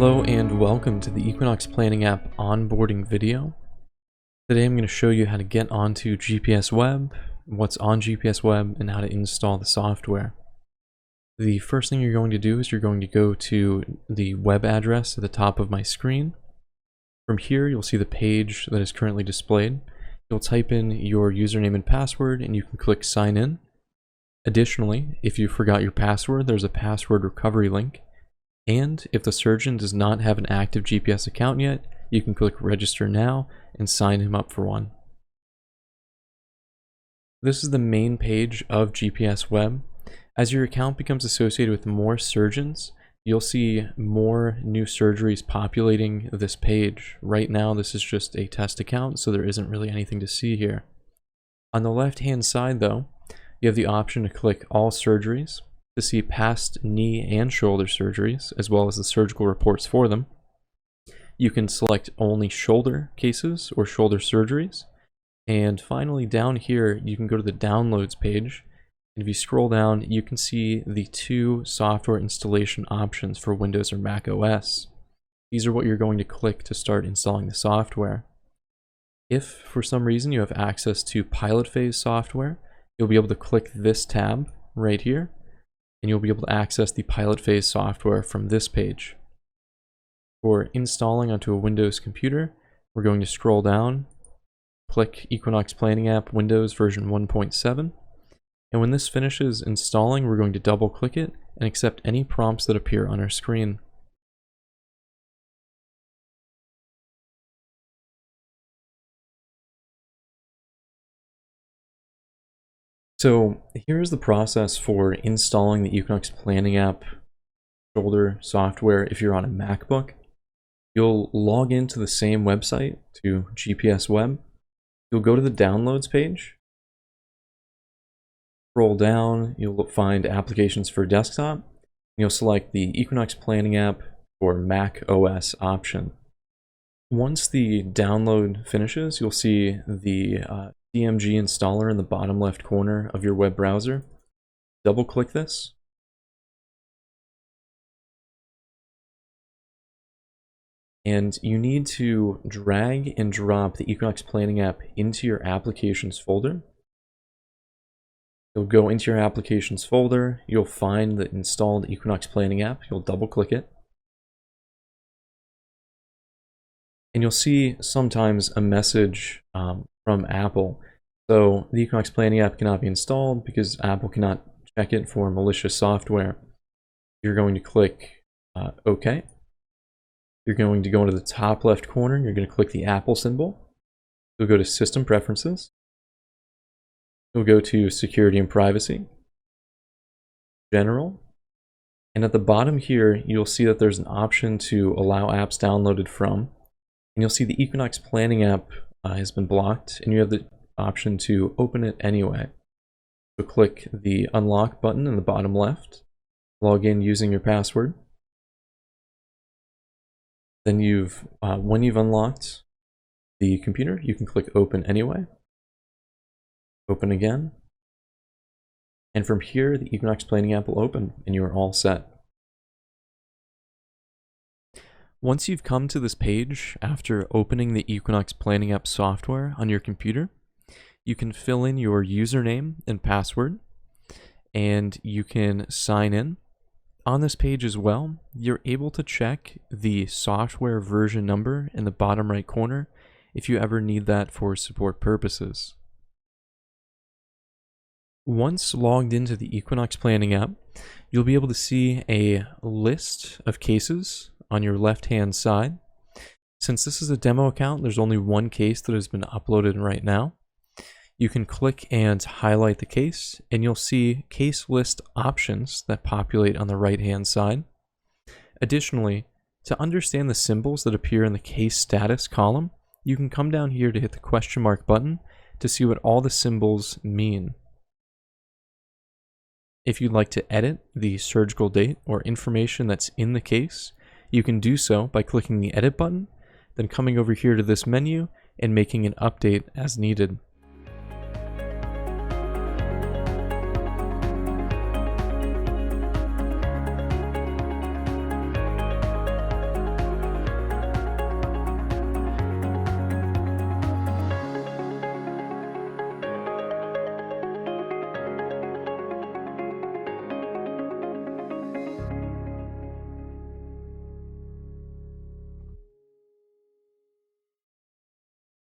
Hello and welcome to the Equinox Planning app onboarding video. Today I'm going to show you how to get onto GPS Web, what's on GPS Web, and how to install the software. The first thing you're going to do is you're going to go to the web address at the top of my screen. From here you'll see the page that is currently displayed. You'll type in your username and password and you can click sign in. Additionally, if you forgot your password, there's a password recovery link. And if the surgeon does not have an active GPS account yet, you can click register now and sign him up for one. This is the main page of GPS Web. As your account becomes associated with more surgeons, you'll see more new surgeries populating this page. Right now, this is just a test account, so there isn't really anything to see here. On the left-hand side, though, you have the option to click all surgeries to see past knee and shoulder surgeries, as well as the surgical reports for them. You can select only shoulder cases or shoulder surgeries. And finally, down here, you can go to the downloads page. And if you scroll down, you can see the two software installation options for Windows or Mac OS. These are what you're going to click to start installing the software. If for some reason you have access to pilot phase software, you'll be able to click this tab right here, and you'll be able to access the pilot phase software from this page. For installing onto a Windows computer, we're going to scroll down, click Equinox Planning App Windows version 1.7, and when this finishes installing, we're going to double click it and accept any prompts that appear on our screen. So here's the process for installing the Equinox Planning App shoulder software if you're on a MacBook. You'll log into the same website, to GPS Web. You'll go to the downloads page. Scroll down, you'll find applications for desktop. You'll select the Equinox Planning App for Mac OS option. Once the download finishes, you'll see the DMG installer in the bottom left corner of your web browser. Double click this. And you need to drag and drop the Equinox Planning app into your applications folder. You'll go into your applications folder, you'll find the installed Equinox Planning app, you'll double click it. And you'll see sometimes a message from Apple. So the Equinox Planning app cannot be installed because Apple cannot check it for malicious software. You're going to click OK. You're going to go into the top left corner and you're going to click the Apple symbol. You'll go to System Preferences. You'll go to Security and Privacy, General. And at the bottom here, you'll see that there's an option to allow apps downloaded from. And you'll see the Equinox Planning app has been blocked, and you have the option to open it anyway. So click the unlock button in the bottom left, log in using your password. Then when you've unlocked the computer, you can click open anyway. Open again. And from here, the Equinox Planning app will open and you are all set. Once you've come to this page after opening the Equinox Planning app software on your computer, you can fill in your username and password and you can sign in. On this page as well, you're able to check the software version number in the bottom right corner if you ever need that for support purposes. Once logged into the Equinox Planning app, you'll be able to see a list of cases on your left-hand side. Since this is a demo account, there's only one case that has been uploaded right now. You can click and highlight the case, and you'll see case list options that populate on the right-hand side. Additionally, to understand the symbols that appear in the case status column, you can come down here to hit the question mark button to see what all the symbols mean. If you'd like to edit the surgical date or information that's in the case, you can do so by clicking the edit button, then coming over here to this menu and making an update as needed.